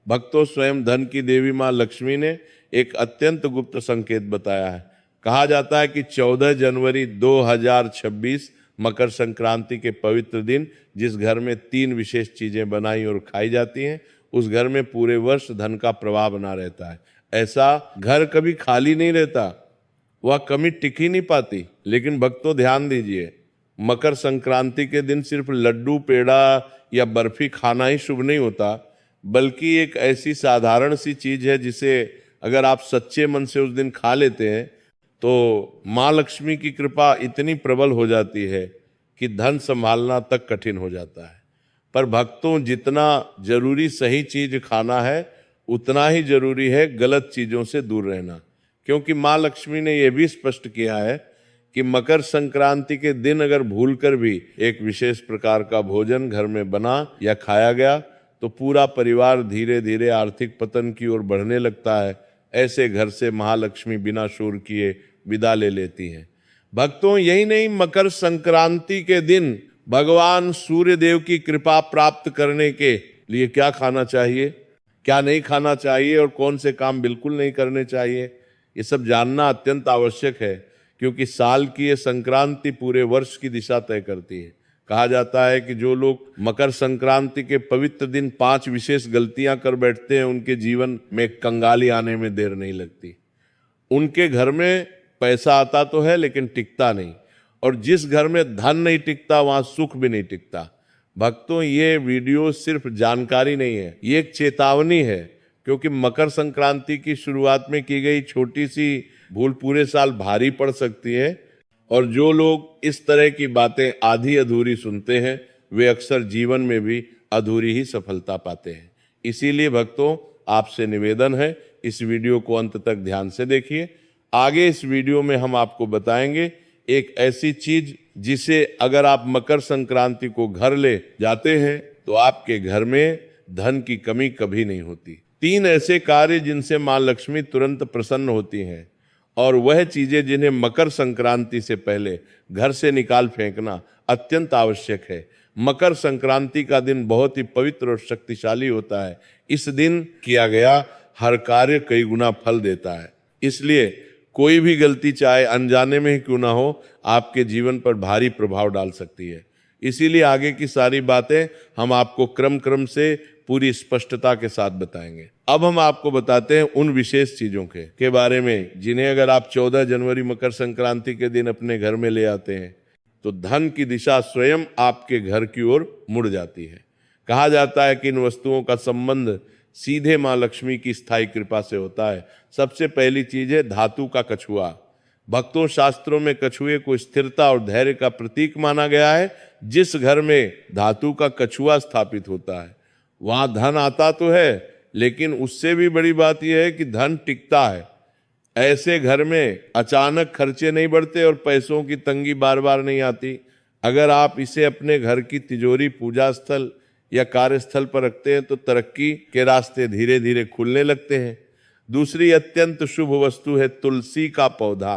भक्तों, स्वयं धन की देवी माँ लक्ष्मी ने एक अत्यंत गुप्त संकेत बताया है। कहा जाता है कि 14 जनवरी 2026 मकर संक्रांति के पवित्र दिन जिस घर में 3 विशेष चीजें बनाई और खाई जाती हैं, उस घर में पूरे वर्ष धन का प्रवाह बना रहता है। ऐसा घर कभी खाली नहीं रहता, वह कमी टिक ही नहीं पाती। लेकिन भक्तों ध्यान दीजिए, मकर संक्रांति के दिन सिर्फ लड्डू, पेड़ा या बर्फी खाना ही शुभ नहीं होता, बल्कि एक ऐसी साधारण सी चीज है जिसे अगर आप सच्चे मन से उस दिन खा लेते हैं तो माँ लक्ष्मी की कृपा इतनी प्रबल हो जाती है कि धन संभालना तक कठिन हो जाता है। पर भक्तों, जितना जरूरी सही चीज खाना है, उतना ही जरूरी है गलत चीजों से दूर रहना। क्योंकि माँ लक्ष्मी ने यह भी स्पष्ट किया है कि मकर संक्रांति के दिन अगर भूलकर भी एक विशेष प्रकार का भोजन घर में बना या खाया गया तो पूरा परिवार धीरे धीरे आर्थिक पतन की ओर बढ़ने लगता है। ऐसे घर से महालक्ष्मी बिना शोर किए विदा ले लेती हैं। भक्तों, यही नहीं, मकर संक्रांति के दिन भगवान सूर्य देव की कृपा प्राप्त करने के लिए क्या खाना चाहिए, क्या नहीं खाना चाहिए और कौन से काम बिल्कुल नहीं करने चाहिए, ये सब जानना अत्यंत आवश्यक है। क्योंकि साल की ये संक्रांति पूरे वर्ष की दिशा तय करती है। कहा जाता है कि जो लोग मकर संक्रांति के पवित्र दिन 5 विशेष गलतियां कर बैठते हैं, उनके जीवन में कंगाली आने में देर नहीं लगती। उनके घर में पैसा आता तो है लेकिन टिकता नहीं, और जिस घर में धन नहीं टिकता वहां सुख भी नहीं टिकता। भक्तों, ये वीडियो सिर्फ जानकारी नहीं है, ये एक चेतावनी है। क्योंकि मकर संक्रांति की शुरुआत में की गई छोटी सी भूल पूरे साल भारी पड़ सकती है, और जो लोग इस तरह की बातें आधी अधूरी सुनते हैं वे अक्सर जीवन में भी अधूरी ही सफलता पाते हैं। इसीलिए भक्तों, आपसे निवेदन है, इस वीडियो को अंत तक ध्यान से देखिए। आगे इस वीडियो में हम आपको बताएंगे एक ऐसी चीज जिसे अगर आप मकर संक्रांति को घर ले जाते हैं तो आपके घर में धन की कमी कभी नहीं होती। 3 ऐसे कार्य जिनसे मां लक्ष्मी तुरंत प्रसन्न होती हैं, और वह चीजें जिन्हें मकर संक्रांति से पहले घर से निकाल फेंकना अत्यंत आवश्यक है। मकर संक्रांति का दिन बहुत ही पवित्र और शक्तिशाली होता है। इस दिन किया गया हर कार्य कई गुना फल देता है। इसलिए कोई भी गलती, चाहे अनजाने में ही क्यों ना हो, आपके जीवन पर भारी प्रभाव डाल सकती है। इसीलिए आगे की सारी बातें हम आपको क्रम से पूरी स्पष्टता के साथ बताएंगे। अब हम आपको बताते हैं उन विशेष चीजों के बारे में जिन्हें अगर आप 14 जनवरी मकर संक्रांति के दिन अपने घर में ले आते हैं तो धन की दिशा स्वयं आपके घर की ओर मुड़ जाती है। कहा जाता है कि इन वस्तुओं का संबंध सीधे मां लक्ष्मी की स्थायी कृपा से होता है। सबसे पहली चीज है धातु का कछुआ। भक्तों, शास्त्रों में कछुए को स्थिरता और धैर्य का प्रतीक माना गया है। जिस घर में धातु का कछुआ स्थापित होता है वहां धन आता तो है, लेकिन उससे भी बड़ी बात यह है कि धन टिकता है। ऐसे घर में अचानक खर्चे नहीं बढ़ते और पैसों की तंगी बार बार नहीं आती। अगर आप इसे अपने घर की तिजोरी, पूजा स्थल या कार्यस्थल पर रखते हैं तो तरक्की के रास्ते धीरे धीरे खुलने लगते हैं। दूसरी अत्यंत शुभ वस्तु है तुलसी का पौधा।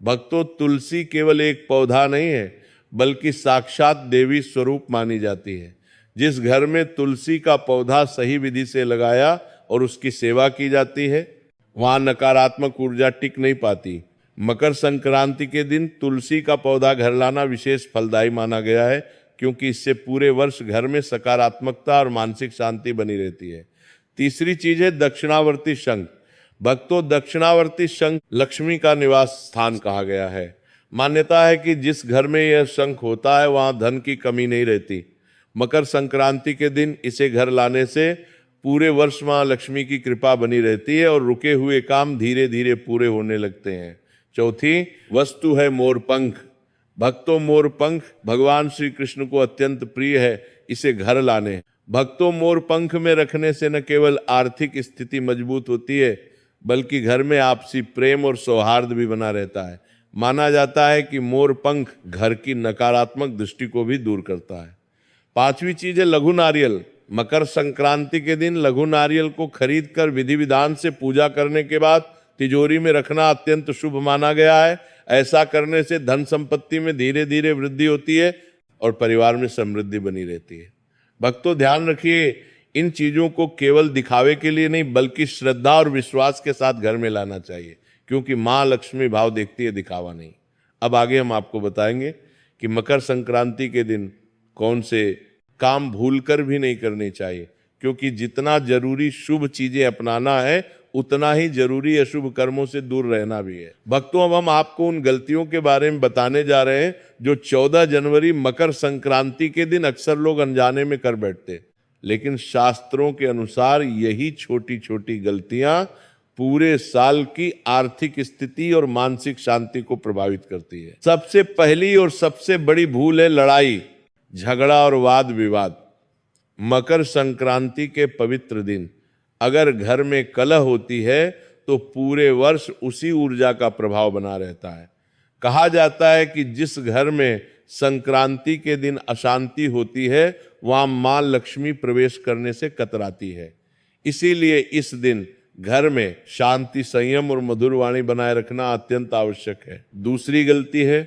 भक्तों, तुलसी केवल एक पौधा नहीं है बल्कि साक्षात देवी स्वरूप मानी जाती है। जिस घर में तुलसी का पौधा सही विधि से लगाया और उसकी सेवा की जाती है वहां नकारात्मक ऊर्जा टिक नहीं पाती। मकर संक्रांति के दिन तुलसी का पौधा घर लाना विशेष फलदायी माना गया है, क्योंकि इससे पूरे वर्ष घर में सकारात्मकता और मानसिक शांति बनी रहती है। तीसरी चीज है दक्षिणावर्ती शंख। भक्तों, दक्षिणावर्ती शंख लक्ष्मी का निवास स्थान कहा गया है। मान्यता है कि जिस घर में यह शंख होता है वहां धन की कमी नहीं रहती। मकर संक्रांति के दिन इसे घर लाने से पूरे वर्ष मां लक्ष्मी की कृपा बनी रहती है और रुके हुए काम धीरे धीरे पूरे होने लगते हैं। चौथी वस्तु है मोरपंख। भक्तों, मोरपंख भगवान श्री कृष्ण को अत्यंत प्रिय है, इसे घर लाने। भक्तों, मोरपंख में रखने से न केवल आर्थिक स्थिति मजबूत होती है बल्कि घर में आपसी प्रेम और सौहार्द भी बना रहता है। माना जाता है कि मोरपंख घर की नकारात्मक दृष्टि को भी दूर करता है। 5वीं चीज है लघु नारियल। मकर संक्रांति के दिन लघु नारियल को खरीद कर विधि विधान से पूजा करने के बाद तिजोरी में रखना अत्यंत शुभ माना गया है। ऐसा करने से धन संपत्ति में धीरे धीरे वृद्धि होती है और परिवार में समृद्धि बनी रहती है। भक्तों, ध्यान रखिए, इन चीजों को केवल दिखावे के लिए नहीं बल्कि श्रद्धा और विश्वास के साथ घर में लाना चाहिए, क्योंकि माँ लक्ष्मी भाव देखती है, दिखावा नहीं। अब आगे हम आपको बताएंगे कि मकर संक्रांति के दिन कौन से काम भूलकर भी नहीं करने चाहिए, क्योंकि जितना जरूरी शुभ चीजें अपनाना है उतना ही जरूरी अशुभ कर्मों से दूर रहना भी है। भक्तों, अब हम आपको उन गलतियों के बारे में बताने जा रहे हैं जो 14 जनवरी मकर संक्रांति के दिन अक्सर लोग अनजाने में कर बैठते, लेकिन शास्त्रों के अनुसार यही छोटी छोटी गलतियां पूरे साल की आर्थिक स्थिति और मानसिक शांति को प्रभावित करती है। सबसे पहली और सबसे बड़ी भूल है लड़ाई, झगड़ा और वाद विवाद। मकर संक्रांति के पवित्र दिन अगर घर में कलह होती है तो पूरे वर्ष उसी ऊर्जा का प्रभाव बना रहता है। कहा जाता है कि जिस घर में संक्रांति के दिन अशांति होती है वहां मां लक्ष्मी प्रवेश करने से कतराती है। इसीलिए इस दिन घर में शांति, संयम और मधुर वाणी बनाए रखना अत्यंत आवश्यक है। दूसरी गलती है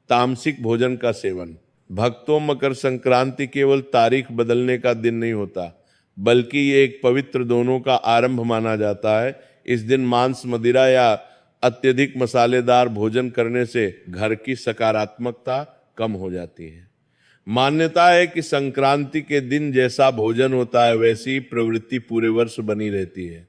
तामसिक भोजन का सेवन। भक्तों, मकर संक्रांति केवल तारीख बदलने का दिन नहीं होता, बल्कि ये एक पवित्र दोनों का आरंभ माना जाता है। इस दिन मांस, मदिरा या अत्यधिक मसालेदार भोजन करने से घर की सकारात्मकता कम हो जाती है। मान्यता है कि संक्रांति के दिन जैसा भोजन होता है वैसी ही प्रवृत्ति पूरे वर्ष बनी रहती है।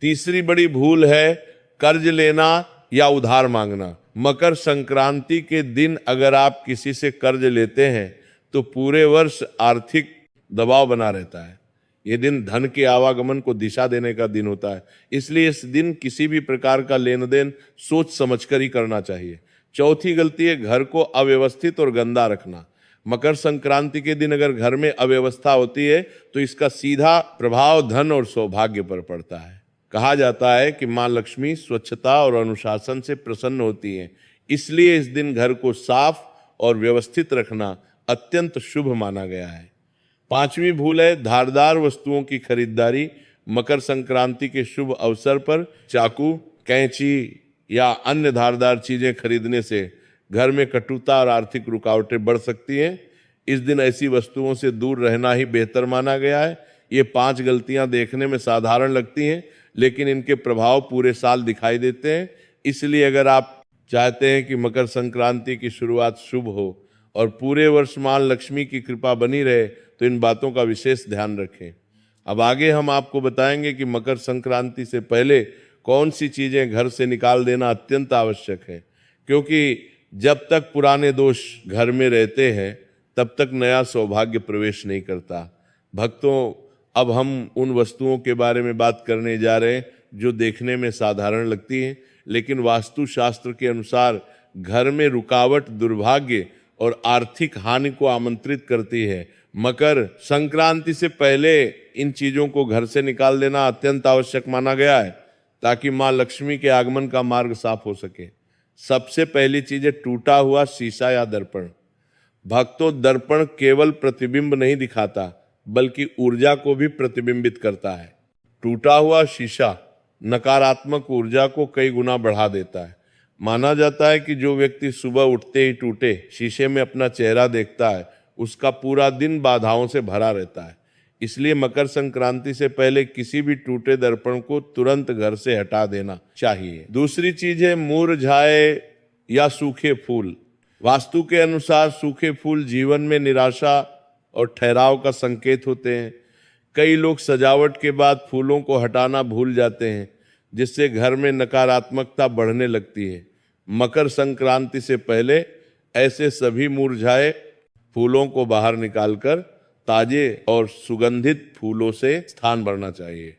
तीसरी बड़ी भूल है कर्ज लेना या उधार मांगना। मकर संक्रांति के दिन अगर आप किसी से कर्ज लेते हैं तो पूरे वर्ष आर्थिक दबाव बना रहता है। ये दिन धन के आवागमन को दिशा देने का दिन होता है, इसलिए इस दिन किसी भी प्रकार का लेन देन सोच समझकर ही करना चाहिए। चौथी गलती है घर को अव्यवस्थित और गंदा रखना। मकर संक्रांति के दिन अगर घर में अव्यवस्था होती है तो इसका सीधा प्रभाव धन और सौभाग्य पर पड़ता है। कहा जाता है कि मां लक्ष्मी स्वच्छता और अनुशासन से प्रसन्न होती हैं, इसलिए इस दिन घर को साफ और व्यवस्थित रखना अत्यंत शुभ माना गया है। पांचवी भूल है धारदार वस्तुओं की खरीदारी। मकर संक्रांति के शुभ अवसर पर चाकू, कैंची या अन्य धारदार चीजें खरीदने से घर में कटुता और आर्थिक रुकावटें बढ़ सकती हैं। इस दिन ऐसी वस्तुओं से दूर रहना ही बेहतर माना गया है। ये 5 गलतियां देखने में साधारण लगती हैं, लेकिन इनके प्रभाव पूरे साल दिखाई देते हैं। इसलिए अगर आप चाहते हैं कि मकर संक्रांति की शुरुआत शुभ हो और पूरे वर्ष मां लक्ष्मी की कृपा बनी रहे तो इन बातों का विशेष ध्यान रखें। अब आगे हम आपको बताएंगे कि मकर संक्रांति से पहले कौन सी चीजें घर से निकाल देना अत्यंत आवश्यक है, क्योंकि जब तक पुराने दोष घर में रहते हैं तब तक नया सौभाग्य प्रवेश नहीं करता। भक्तों, अब हम उन वस्तुओं के बारे में बात करने जा रहे हैं जो देखने में साधारण लगती हैं, लेकिन वास्तुशास्त्र के अनुसार घर में रुकावट, दुर्भाग्य और आर्थिक हानि को आमंत्रित करती है। मकर संक्रांति से पहले इन चीजों को घर से निकाल देना अत्यंत आवश्यक माना गया है ताकि मां लक्ष्मी के आगमन का मार्ग साफ हो सके। सबसे पहली चीज है टूटा हुआ शीशा या दर्पण। भक्तों, दर्पण केवल प्रतिबिंब नहीं दिखाता बल्कि ऊर्जा को भी प्रतिबिंबित करता है। टूटा हुआ शीशा नकारात्मक ऊर्जा को कई गुना बढ़ा देता है। माना जाता है कि जो व्यक्ति सुबह उठते ही टूटे शीशे में अपना चेहरा देखता है उसका पूरा दिन बाधाओं से भरा रहता है। इसलिए मकर संक्रांति से पहले किसी भी टूटे दर्पण को तुरंत घर से हटा देना चाहिए। दूसरी चीज है मुरझाए या सूखे फूल। वास्तु के अनुसार सूखे फूल जीवन में निराशा और ठहराव का संकेत होते हैं। कई लोग सजावट के बाद फूलों को हटाना भूल जाते हैं, जिससे घर में नकारात्मकता बढ़ने लगती है। मकर संक्रांति से पहले ऐसे सभी मुरझाए फूलों को बाहर निकालकर ताजे और सुगंधित फूलों से स्थान भरना चाहिए।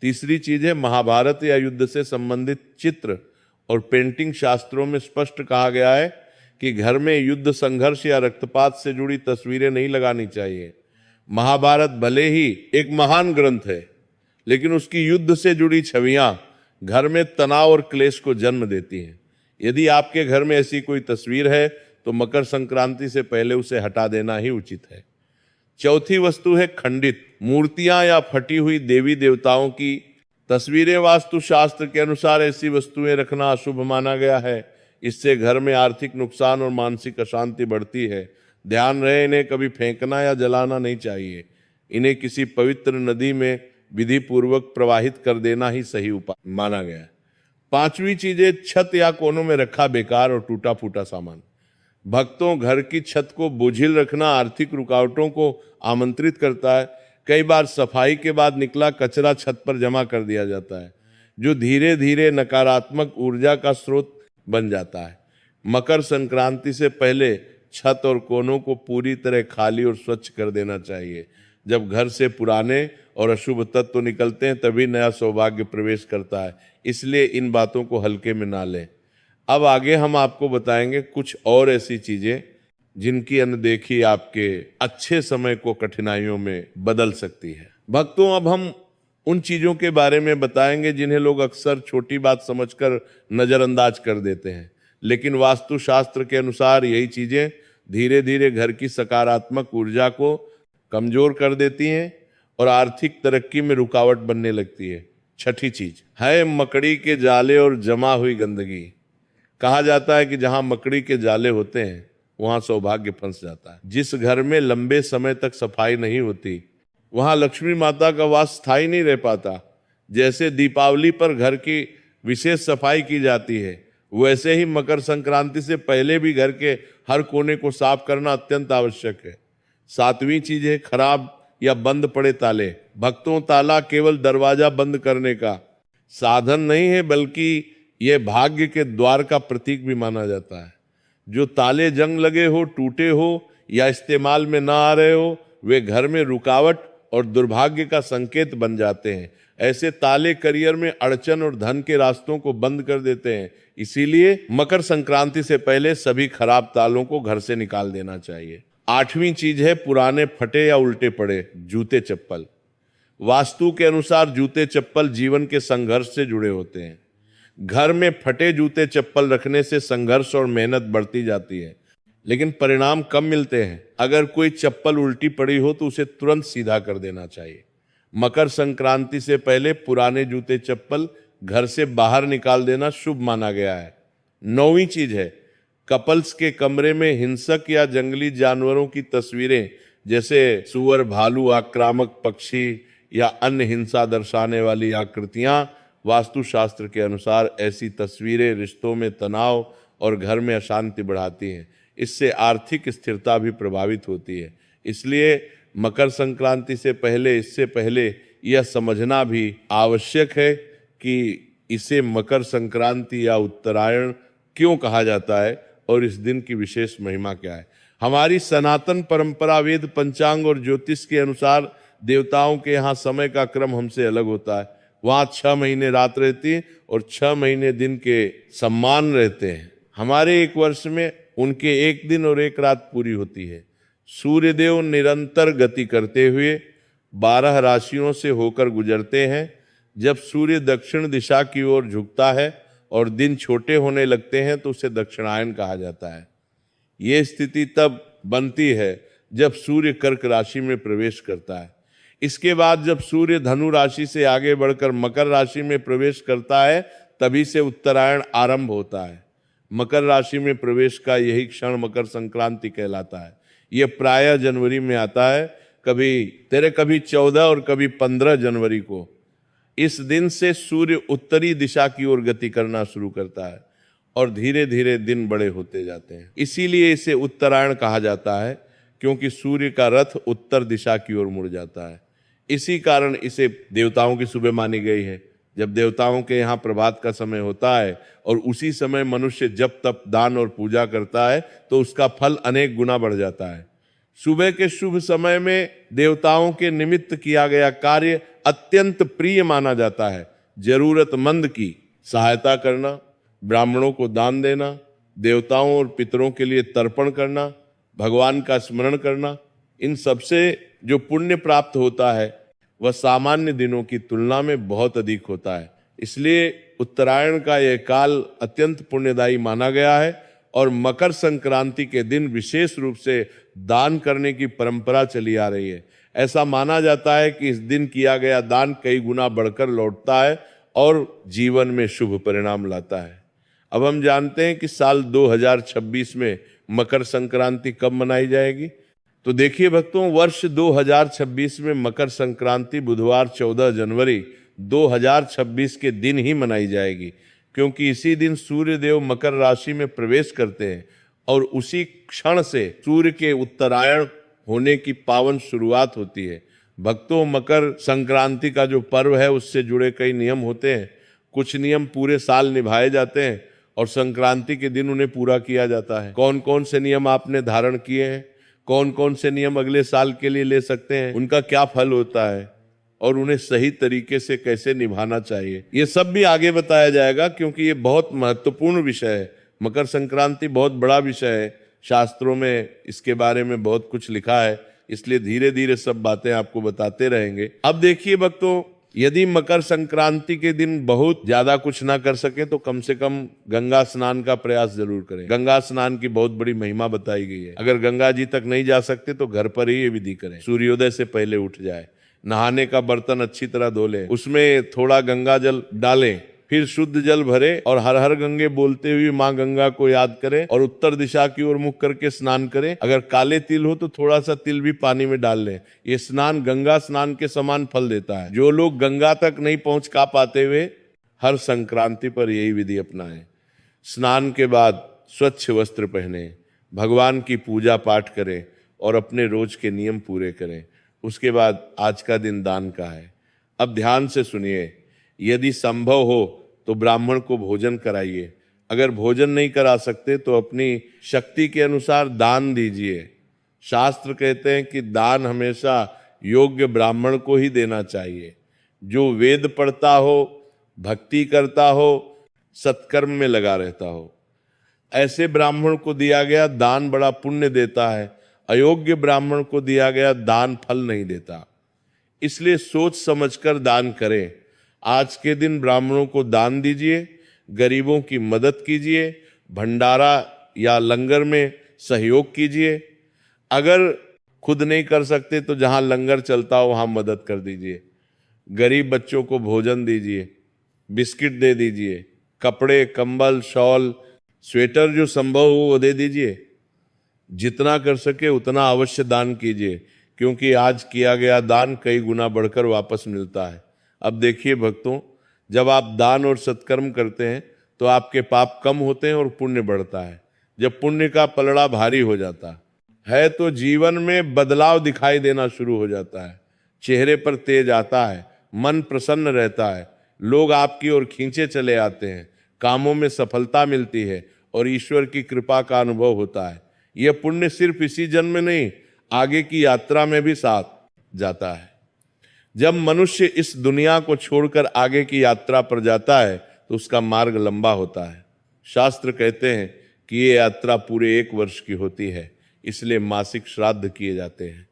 तीसरी चीज है महाभारत या युद्ध से संबंधित चित्र और पेंटिंग। शास्त्रों में स्पष्ट कहा गया है कि घर में युद्ध, संघर्ष या रक्तपात से जुड़ी तस्वीरें नहीं लगानी चाहिए। महाभारत भले ही एक महान ग्रंथ है, लेकिन उसकी युद्ध से जुड़ी छवियां घर में तनाव और क्लेश को जन्म देती हैं। यदि आपके घर में ऐसी कोई तस्वीर है तो मकर संक्रांति से पहले उसे हटा देना ही उचित है। चौथी वस्तु है खंडित मूर्तियां या फटी हुई देवी देवताओं की तस्वीरें। वास्तुशास्त्र के अनुसार ऐसी वस्तुएं रखना अशुभ माना गया है। इससे घर में आर्थिक नुकसान और मानसिक अशांति बढ़ती है। ध्यान रहे, इन्हें कभी फेंकना या जलाना नहीं चाहिए। इन्हें किसी पवित्र नदी में विधि पूर्वक प्रवाहित कर देना ही सही उपाय माना गया है। पांचवी चीज है, छत या कोनों में रखा बेकार और टूटा फूटा सामान। भक्तों, घर की छत को बोझिल रखना आर्थिक रुकावटों को आमंत्रित करता है। कई बार सफाई के बाद निकला कचरा छत पर जमा कर दिया जाता है, जो धीरे धीरे नकारात्मक ऊर्जा का स्रोत बन जाता है। मकर संक्रांति से पहले छत और कोनों को पूरी तरह खाली और स्वच्छ कर देना चाहिए। जब घर से पुराने और अशुभ तत्व निकलते हैं तभी नया सौभाग्य प्रवेश करता है, इसलिए इन बातों को हल्के में ना लें। अब आगे हम आपको बताएंगे कुछ और ऐसी चीजें जिनकी अनदेखी आपके अच्छे समय को कठिनाइयों में बदल सकती है। भक्तों, अब हम उन चीजों के बारे में बताएंगे जिन्हें लोग अक्सर छोटी बात समझकर नजरअंदाज कर देते हैं, लेकिन वास्तुशास्त्र के अनुसार यही चीजें धीरे धीरे घर की सकारात्मक ऊर्जा को कमजोर कर देती हैं और आर्थिक तरक्की में रुकावट बनने लगती है। छठी चीज है मकड़ी के जाले और जमा हुई गंदगी। कहा जाता है कि जहां मकड़ी के जाले होते हैं वहां सौभाग्य फंस जाता है। जिस घर में लंबे समय तक सफाई नहीं होती वहां लक्ष्मी माता का वास स्थायी नहीं रह पाता। जैसे दीपावली पर घर की विशेष सफाई की जाती है, वैसे ही मकर संक्रांति से पहले भी घर के हर कोने को साफ करना अत्यंत आवश्यक है। सातवीं चीज है खराब या बंद पड़े ताले। भक्तों, ताला केवल दरवाजा बंद करने का साधन नहीं है, बल्कि यह भाग्य के द्वार का प्रतीक भी माना जाता है। जो ताले जंग लगे हो, टूटे हो या इस्तेमाल में ना आ रहे हो, वे घर में रुकावट और दुर्भाग्य का संकेत बन जाते हैं। ऐसे ताले करियर में अड़चन और धन के रास्तों को बंद कर देते हैं। इसीलिए मकर संक्रांति से पहले सभी खराब तालों को घर से निकाल देना चाहिए। आठवीं चीज है पुराने फटे या उल्टे पड़े जूते चप्पल। वास्तु के अनुसार जूते चप्पल जीवन के संघर्ष से जुड़े होते हैं। घर में फटे जूते चप्पल रखने से संघर्ष और मेहनत बढ़ती जाती है, लेकिन परिणाम कम मिलते हैं। अगर कोई चप्पल उल्टी पड़ी हो तो उसे तुरंत सीधा कर देना चाहिए। मकर संक्रांति से पहले पुराने जूते चप्पल घर से बाहर निकाल देना शुभ माना गया है। नौवीं चीज है कपल्स के कमरे में हिंसक या जंगली जानवरों की तस्वीरें, जैसे सुअर, भालू, आक्रामक पक्षी या अन्य हिंसा दर्शाने वाली आकृतियां। वास्तुशास्त्र के अनुसार ऐसी तस्वीरें रिश्तों में तनाव और घर में अशांति बढ़ाती हैं। इससे आर्थिक स्थिरता भी प्रभावित होती है। इसलिए मकर संक्रांति से पहले, इससे पहले यह समझना भी आवश्यक है कि इसे मकर संक्रांति या उत्तरायण क्यों कहा जाता है और इस दिन की विशेष महिमा क्या है। हमारी सनातन परंपरा, वेद, पंचांग और ज्योतिष के अनुसार देवताओं के यहाँ समय का क्रम हमसे अलग होता है। वहाँ 6 महीने रात रहती है और 6 महीने दिन के सम्मान रहते हैं। हमारे एक वर्ष में उनके एक दिन और एक रात पूरी होती है। सूर्यदेव निरंतर गति करते हुए 12 राशियों से होकर गुजरते हैं। जब सूर्य दक्षिण दिशा की ओर झुकता है और दिन छोटे होने लगते हैं तो उसे दक्षिणायन कहा जाता है। ये स्थिति तब बनती है जब सूर्य कर्क राशि में प्रवेश करता है। इसके बाद जब सूर्य धनु राशि से आगे बढ़कर मकर राशि में प्रवेश करता है तभी से उत्तरायण आरंभ होता है। मकर राशि में प्रवेश का यही क्षण मकर संक्रांति कहलाता है। यह प्रायः जनवरी में आता है, कभी 14 और कभी 15 जनवरी को। इस दिन से सूर्य उत्तरी दिशा की ओर गति करना शुरू करता है और धीरे धीरे दिन बड़े होते जाते हैं। इसीलिए इसे उत्तरायण कहा जाता है, क्योंकि सूर्य का रथ उत्तर दिशा की ओर मुड़ जाता है। इसी कारण इसे देवताओं की सुबह मानी गई है। जब देवताओं के यहाँ प्रभात का समय होता है और उसी समय मनुष्य जप तप दान और पूजा करता है तो उसका फल अनेक गुना बढ़ जाता है। सुबह के शुभ समय में देवताओं के निमित्त किया गया कार्य अत्यंत प्रिय माना जाता है। जरूरतमंद की सहायता करना, ब्राह्मणों को दान देना, देवताओं और पितरों के लिए तर्पण करना, भगवान का स्मरण करना, इन सबसे जो पुण्य प्राप्त होता है वह सामान्य दिनों की तुलना में बहुत अधिक होता है। इसलिए उत्तरायण का यह काल अत्यंत पुण्यदायी माना गया है और मकर संक्रांति के दिन विशेष रूप से दान करने की परंपरा चली आ रही है। ऐसा माना जाता है कि इस दिन किया गया दान कई गुना बढ़कर लौटता है और जीवन में शुभ परिणाम लाता है। अब हम जानते हैं कि साल 2026 में मकर संक्रांति कब मनाई जाएगी। तो देखिए भक्तों, वर्ष 2026 में मकर संक्रांति बुधवार 14 जनवरी 2026 के दिन ही मनाई जाएगी, क्योंकि इसी दिन सूर्य देव मकर राशि में प्रवेश करते हैं और उसी क्षण से सूर्य के उत्तरायण होने की पावन शुरुआत होती है। भक्तों, मकर संक्रांति का जो पर्व है उससे जुड़े कई नियम होते हैं। कुछ नियम पूरे साल निभाए जाते हैं और संक्रांति के दिन उन्हें पूरा किया जाता है। कौन कौन से नियम आपने धारण किए हैं, कौन कौन से नियम अगले साल के लिए ले सकते हैं, उनका क्या फल होता है और उन्हें सही तरीके से कैसे निभाना चाहिए, ये सब भी आगे बताया जाएगा, क्योंकि ये बहुत महत्वपूर्ण विषय है। मकर संक्रांति बहुत बड़ा विषय है, शास्त्रों में इसके बारे में बहुत कुछ लिखा है, इसलिए धीरे धीरे सब बातें आपको बताते रहेंगे। अब देखिए भक्तों, यदि मकर संक्रांति के दिन बहुत ज्यादा कुछ ना कर सके तो कम से कम गंगा स्नान का प्रयास जरूर करें। गंगा स्नान की बहुत बड़ी महिमा बताई गई है। अगर गंगा जी तक नहीं जा सकते तो घर पर ही ये विधि करें। सूर्योदय से पहले उठ जाए, नहाने का बर्तन अच्छी तरह धो लें, उसमें थोड़ा गंगा जल डालें, फिर शुद्ध जल भरे और हर हर गंगे बोलते हुए माँ गंगा को याद करें और उत्तर दिशा की ओर मुख करके स्नान करें। अगर काले तिल हो तो थोड़ा सा तिल भी पानी में डाल लें। ये स्नान गंगा स्नान के समान फल देता है। जो लोग गंगा तक नहीं पहुंच का पाते हुए हर संक्रांति पर यही विधि अपनाएं। स्नान के बाद स्वच्छ वस्त्र पहने, भगवान की पूजा पाठ करें और अपने रोज के नियम पूरे करें। उसके बाद आज का दिन दान का है। अब ध्यान से सुनिए, यदि संभव हो तो ब्राह्मण को भोजन कराइए। अगर भोजन नहीं करा सकते तो अपनी शक्ति के अनुसार दान दीजिए। शास्त्र कहते हैं कि दान हमेशा योग्य ब्राह्मण को ही देना चाहिए, जो वेद पढ़ता हो, भक्ति करता हो, सत्कर्म में लगा रहता हो। ऐसे ब्राह्मण को दिया गया दान बड़ा पुण्य देता है। अयोग्य ब्राह्मण को दिया गया दान फल नहीं देता। इसलिए सोच समझकर दान करें। आज के दिन ब्राह्मणों को दान दीजिए, गरीबों की मदद कीजिए, भंडारा या लंगर में सहयोग कीजिए। अगर खुद नहीं कर सकते तो जहां लंगर चलता हो वहां मदद कर दीजिए। गरीब बच्चों को भोजन दीजिए, बिस्किट दे दीजिए, कपड़े, कंबल, शॉल, स्वेटर जो संभव हो वो दे दीजिए। जितना कर सके उतना अवश्य दान कीजिए, क्योंकि आज किया गया दान कई गुना बढ़कर वापस मिलता है। अब देखिए भक्तों, जब आप दान और सत्कर्म करते हैं तो आपके पाप कम होते हैं और पुण्य बढ़ता है। जब पुण्य का पलड़ा भारी हो जाता है तो जीवन में बदलाव दिखाई देना शुरू हो जाता है। चेहरे पर तेज आता है, मन प्रसन्न रहता है, लोग आपकी ओर खींचे चले आते हैं, कामों में सफलता मिलती है और ईश्वर की कृपा का अनुभव होता है। यह पुण्य सिर्फ इसी जन्म में नहीं, आगे की यात्रा में भी साथ जाता है। जब मनुष्य इस दुनिया को छोड़कर आगे की यात्रा पर जाता है तो उसका मार्ग लंबा होता है। शास्त्र कहते हैं कि ये यात्रा पूरे 1 वर्ष की होती है, इसलिए मासिक श्राद्ध किए जाते हैं।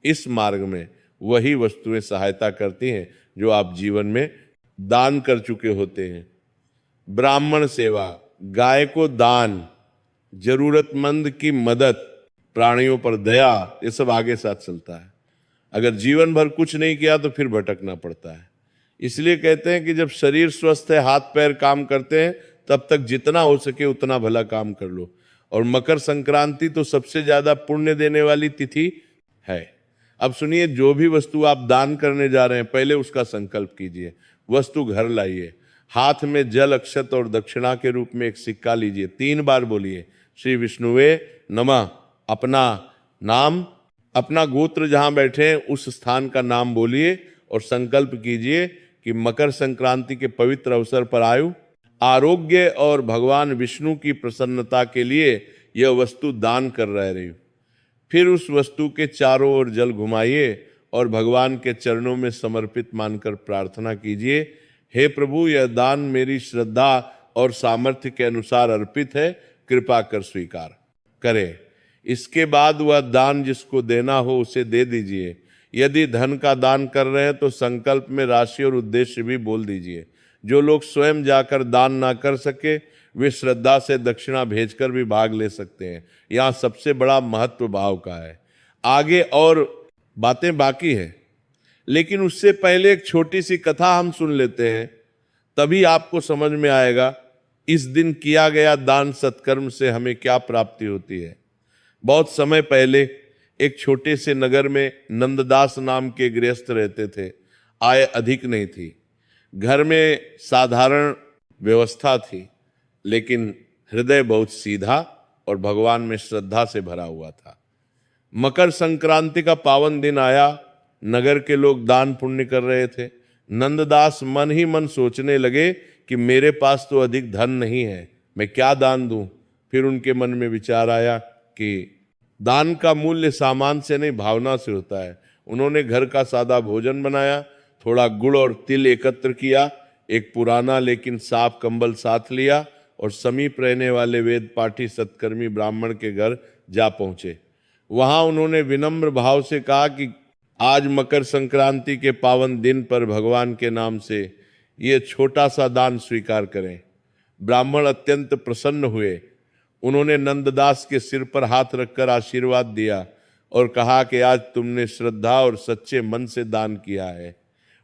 इस मार्ग में वही वस्तुएं सहायता करती हैं जो आप जीवन में दान कर चुके होते हैं। ब्राह्मण सेवा, गाय को दान, जरूरतमंद की मदद, प्राणियों पर दया, ये सब आगे साथ चलता है। अगर जीवन भर कुछ नहीं किया तो फिर भटकना पड़ता है। इसलिए कहते हैं कि जब शरीर स्वस्थ है, हाथ पैर काम करते हैं, तब तक जितना हो सके उतना भला काम कर लो। और मकर संक्रांति तो सबसे ज्यादा पुण्य देने वाली तिथि है। अब सुनिए, जो भी वस्तु आप दान करने जा रहे हैं पहले उसका संकल्प कीजिए। वस्तु घर लाइए, हाथ में जल, अक्षत और दक्षिणा के रूप में एक सिक्का लीजिए, 3 बार बोलिए श्री विष्णुवे नमः। अपना नाम, अपना गोत्र जहां बैठे हैं उस स्थान का नाम बोलिए और संकल्प कीजिए कि मकर संक्रांति के पवित्र अवसर पर आयु, आरोग्य और भगवान विष्णु की प्रसन्नता के लिए यह वस्तु दान कर रही हूं। फिर उस वस्तु के चारों ओर जल घुमाइए और भगवान के चरणों में समर्पित मानकर प्रार्थना कीजिए, हे प्रभु, यह दान मेरी श्रद्धा और सामर्थ्य के अनुसार अर्पित है, कृपा कर स्वीकार करें। इसके बाद वह दान जिसको देना हो उसे दे दीजिए। यदि धन का दान कर रहे हैं तो संकल्प में राशि और उद्देश्य भी बोल दीजिए। जो लोग स्वयं जाकर दान ना कर सके वे श्रद्धा से दक्षिणा भेजकर भी भाग ले सकते हैं। यहाँ सबसे बड़ा महत्व भाव का है। आगे और बातें बाकी है, लेकिन उससे पहले एक छोटी सी कथा हम सुन लेते हैं, तभी आपको समझ में आएगा इस दिन किया गया दान सत्कर्म से हमें क्या प्राप्ति होती है। बहुत समय पहले एक छोटे से नगर में नंददास नाम के गृहस्थ रहते थे। आय अधिक नहीं थी, घर में साधारण व्यवस्था थी, लेकिन हृदय बहुत सीधा और भगवान में श्रद्धा से भरा हुआ था। मकर संक्रांति का पावन दिन आया, नगर के लोग दान पुण्य कर रहे थे। नंददास मन ही मन सोचने लगे कि मेरे पास तो अधिक धन नहीं है, मैं क्या दान दूं। फिर उनके मन में विचार आया कि दान का मूल्य सामान से नहीं, भावना से होता है। उन्होंने घर का सादा भोजन बनाया, थोड़ा गुड़ और तिल एकत्र किया, एक पुराना लेकिन साफ कंबल साथ लिया और समीप रहने वाले वेद पाठी सत्कर्मी ब्राह्मण के घर जा पहुंचे। वहां उन्होंने विनम्र भाव से कहा कि आज मकर संक्रांति के पावन दिन पर भगवान के नाम से ये छोटा सा दान स्वीकार करें। ब्राह्मण अत्यंत प्रसन्न हुए। उन्होंने नंददास के सिर पर हाथ रखकर आशीर्वाद दिया और कहा कि आज तुमने श्रद्धा और सच्चे मन से दान किया है।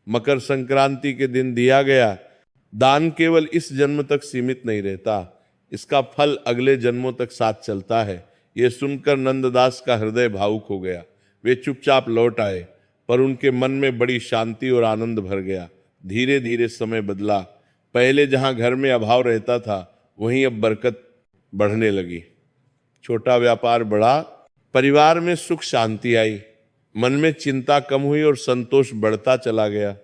मकर संक्रांति के दिन दिया गया दान केवल इस जन्म तक सीमित नहीं रहता, इसका फल अगले जन्मों तक साथ चलता है। ये सुनकर नंददास का हृदय भावुक हो गया। वे चुपचाप लौट आए, पर उनके मन में बड़ी शांति और आनंद भर गया। धीरे धीरे समय बदला। पहले जहां घर में अभाव रहता था, वहीं अब बरकत बढ़ने लगी। छोटा व्यापार बढ़ा, परिवार में सुख शांति आई, मन में चिंता कम हुई और संतोष बढ़ता चला गया।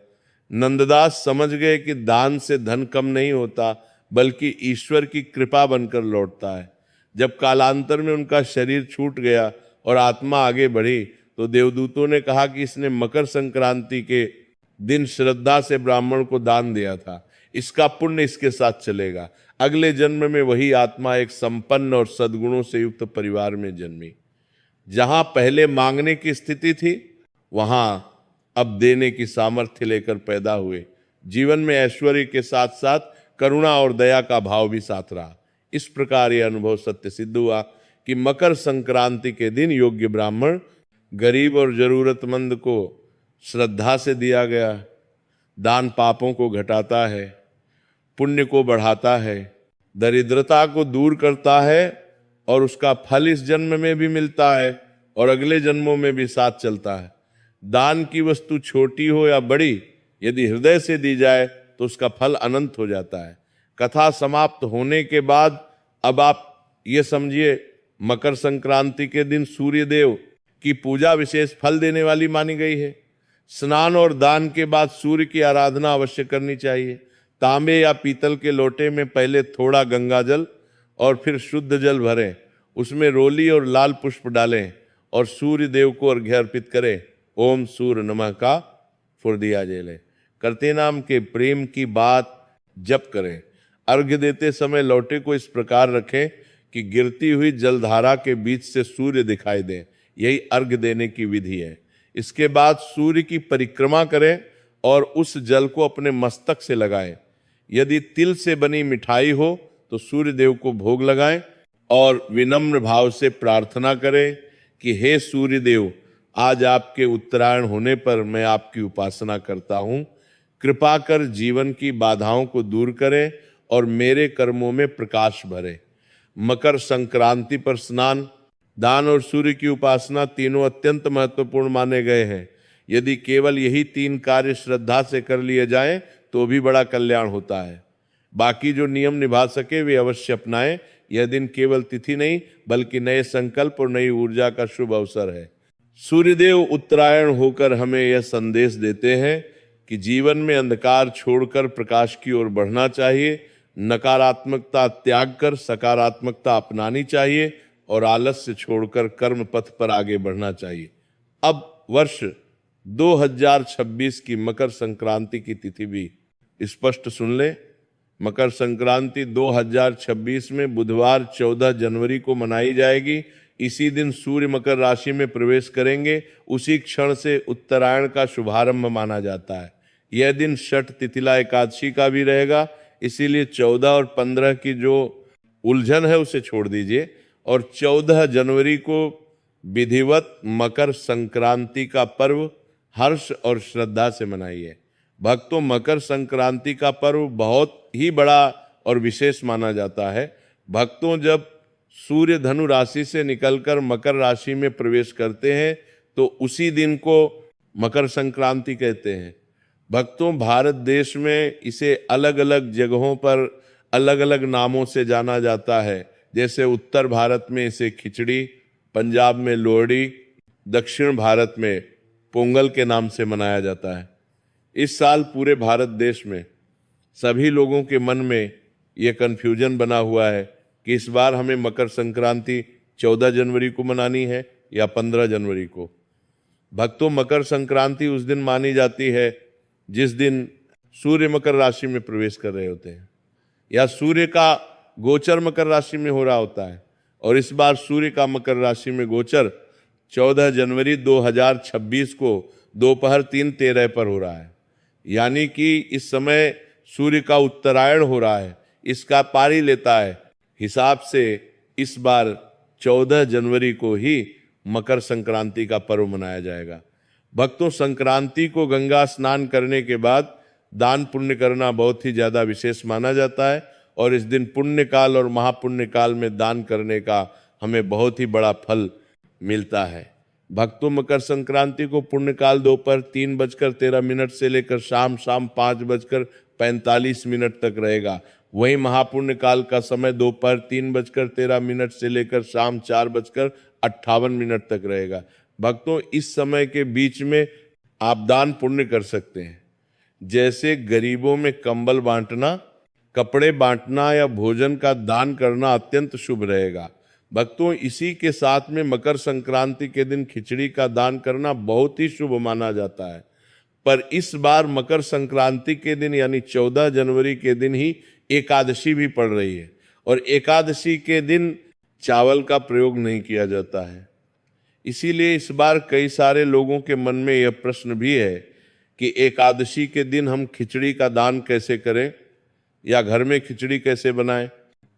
नंददास समझ गए कि दान से धन कम नहीं होता, बल्कि ईश्वर की कृपा बनकर लौटता है। जब कालांतर में उनका शरीर छूट गया और आत्मा आगे बढ़ी, तो देवदूतों ने कहा कि इसने मकर संक्रांति के दिन श्रद्धा से ब्राह्मण को दान दिया था, इसका पुण्य इसके साथ चलेगा। अगले जन्म में वही आत्मा एक संपन्न और सद्गुणों से युक्त परिवार में जन्मी। जहां पहले मांगने की स्थिति थी, वहां अब देने की सामर्थ्य लेकर पैदा हुए। जीवन में ऐश्वर्य के साथ साथ करुणा और दया का भाव भी साथ रहा। इस प्रकार यह अनुभव सत्य सिद्ध हुआ कि मकर संक्रांति के दिन योग्य ब्राह्मण गरीब और जरूरतमंद को श्रद्धा से दिया गया दान पापों को घटाता है, पुण्य को बढ़ाता है, दरिद्रता को दूर करता है और उसका फल इस जन्म में भी मिलता है और अगले जन्मों में भी साथ चलता है। दान की वस्तु छोटी हो या बड़ी, यदि हृदय से दी जाए तो उसका फल अनंत हो जाता है। कथा समाप्त होने के बाद अब आप ये समझिए, मकर संक्रांति के दिन सूर्य देव की पूजा विशेष फल देने वाली मानी गई है। स्नान और दान के बाद सूर्य की आराधना अवश्य करनी चाहिए। तांबे या पीतल के लोटे में पहले थोड़ा गंगा जल और फिर शुद्ध जल भरें, उसमें रोली और लाल पुष्प डालें और सूर्य देव को अर्घ्य अर्पित करें। ओम सूर्य नमः का फुर दिया जेले करते नाम के प्रेम की बात जप करें। अर्घ्य देते समय लौटे को इस प्रकार रखें कि गिरती हुई जलधारा के बीच से सूर्य दिखाई दे। यही अर्घ्य देने की विधि है। इसके बाद सूर्य की परिक्रमा करें और उस जल को अपने मस्तक से लगाएं। यदि तिल से बनी मिठाई हो तो सूर्य देव को भोग लगाएं और विनम्र भाव से प्रार्थना करें कि हे सूर्य देव, आज आपके उत्तरायण होने पर मैं आपकी उपासना करता हूं। कृपा कर जीवन की बाधाओं को दूर करें और मेरे कर्मों में प्रकाश भरे। मकर संक्रांति पर स्नान, दान और सूर्य की उपासना तीनों अत्यंत महत्वपूर्ण माने गए हैं। यदि केवल यही तीन कार्य श्रद्धा से कर लिए जाएं तो भी बड़ा कल्याण होता है। बाकी जो नियम निभा सके वे अवश्य अपनाएं। यह दिन केवल तिथि नहीं बल्कि नए संकल्प और नई ऊर्जा का शुभ अवसर है। सूर्यदेव उत्तरायण होकर हमें यह संदेश देते हैं कि जीवन में अंधकार छोड़कर प्रकाश की ओर बढ़ना चाहिए, नकारात्मकता त्याग कर सकारात्मकता अपनानी चाहिए और आलस्य छोड़कर कर्म पथ पर आगे बढ़ना चाहिए। अब वर्ष 2026 की मकर संक्रांति की तिथि भी स्पष्ट सुन ले। मकर संक्रांति 2026 में बुधवार 14 जनवरी को मनाई जाएगी। इसी दिन सूर्य मकर राशि में प्रवेश करेंगे। उसी क्षण से उत्तरायण का शुभारंभ माना जाता है। यह दिन छठ तिथिला एकादशी का भी रहेगा, इसीलिए 14 और 15 की जो उलझन है उसे छोड़ दीजिए और 14 जनवरी को विधिवत मकर संक्रांति का पर्व हर्ष और श्रद्धा से मनाइए। भक्तों, मकर संक्रांति का पर्व बहुत ही बड़ा और विशेष माना जाता है। भक्तों, जब सूर्य धनु राशि से निकलकर मकर राशि में प्रवेश करते हैं तो उसी दिन को मकर संक्रांति कहते हैं। भक्तों, भारत देश में इसे अलग अलग जगहों पर अलग अलग नामों से जाना जाता है। जैसे उत्तर भारत में इसे खिचड़ी, पंजाब में लोहड़ी, दक्षिण भारत में पोंगल के नाम से मनाया जाता है। इस साल पूरे भारत देश में सभी लोगों के मन में ये कन्फ्यूजन बना हुआ है कि इस बार हमें मकर संक्रांति 14 जनवरी को मनानी है या 15 जनवरी को। भक्तों, मकर संक्रांति उस दिन मानी जाती है जिस दिन सूर्य मकर राशि में प्रवेश कर रहे होते हैं या सूर्य का गोचर मकर राशि में हो रहा होता है। और इस बार सूर्य का मकर राशि में गोचर 14 जनवरी 2026 को दोपहर 3:13 पर हो रहा है। यानी कि इस समय सूर्य का उत्तरायण हो रहा है, इसका पारी लेता है। हिसाब से इस बार 14 जनवरी को ही मकर संक्रांति का पर्व मनाया जाएगा। भक्तों, संक्रांति को गंगा स्नान करने के बाद दान पुण्य करना बहुत ही ज्यादा विशेष माना जाता है और इस दिन पुण्य काल और महापुण्य काल में दान करने का हमें बहुत ही बड़ा फल मिलता है। भक्तों, मकर संक्रांति को पुण्य काल दोपहर 3:13 से लेकर शाम 5:45 तक रहेगा। वहीं महापुण्य काल का समय दोपहर 3:13 से लेकर शाम 4:58 तक रहेगा। भक्तों, इस समय के बीच में आप दान पुण्य कर सकते हैं। जैसे गरीबों में कंबल बांटना, कपड़े बांटना या भोजन का दान करना अत्यंत शुभ रहेगा। भक्तों, इसी के साथ में मकर संक्रांति के दिन खिचड़ी का दान करना बहुत ही शुभ माना जाता है। पर इस बार मकर संक्रांति के दिन यानी 14 जनवरी के दिन ही एकादशी भी पड़ रही है और एकादशी के दिन चावल का प्रयोग नहीं किया जाता है। इसीलिए इस बार कई सारे लोगों के मन में यह प्रश्न भी है कि एकादशी के दिन हम खिचड़ी का दान कैसे करें या घर में खिचड़ी कैसे बनाएं।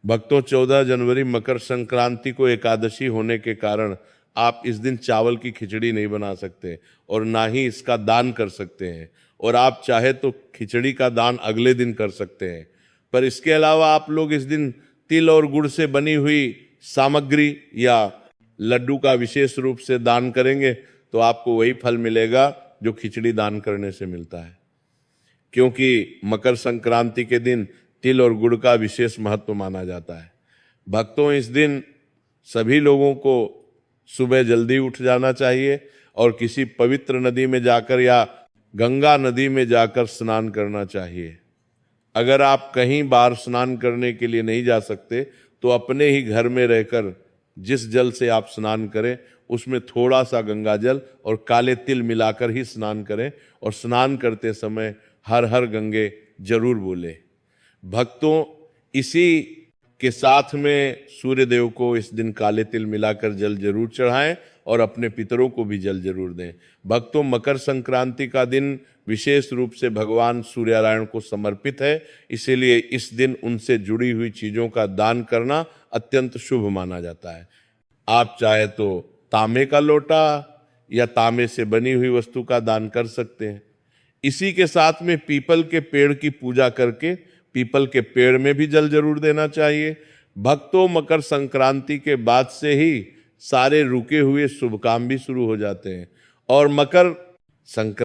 भक्तों, 14 जनवरी मकर संक्रांति को एकादशी होने के कारण आप इस दिन चावल की खिचड़ी नहीं बना सकते और ना ही इसका दान कर सकते हैं। और आप चाहे तो खिचड़ी का दान अगले दिन कर सकते हैं। पर इसके अलावा आप लोग इस दिन तिल और गुड़ से बनी हुई सामग्री या लड्डू का विशेष रूप से दान करेंगे तो आपको वही फल मिलेगा जो खिचड़ी दान करने से मिलता है। क्योंकि मकर संक्रांति के दिन तिल और गुड़ का विशेष महत्व माना जाता है। भक्तों, इस दिन सभी लोगों को सुबह जल्दी उठ जाना चाहिए और किसी पवित्र नदी में जाकर या गंगा नदी में जाकर स्नान करना चाहिए। अगर आप कहीं बाहर स्नान करने के लिए नहीं जा सकते तो अपने ही घर में रहकर जिस जल से आप स्नान करें उसमें थोड़ा सा गंगा जल और काले तिल मिलाकर ही स्नान करें और स्नान करते समय हर हर गंगे जरूर बोले। भक्तों, इसी के साथ में सूर्य देव को इस दिन काले तिल मिलाकर जल जरूर चढ़ाएं और अपने पितरों को भी जल जरूर दें। भक्तों, मकर संक्रांति का दिन विशेष रूप से भगवान सूर्यनारायण को समर्पित है, इसीलिए इस दिन उनसे जुड़ी हुई चीजों का दान करना अत्यंत शुभ माना जाता है। आप चाहे तो तांबे का लोटा या तांबे से बनी हुई वस्तु का दान कर सकते हैं। इसी के साथ में पीपल के पेड़ की पूजा करके पीपल के पेड़ में भी जल जरूर देना चाहिए। भक्तों, मकर संक्रांति के बाद से ही सारे रुके हुए शुभ काम भी शुरू हो जाते हैं और मकर संक्रांति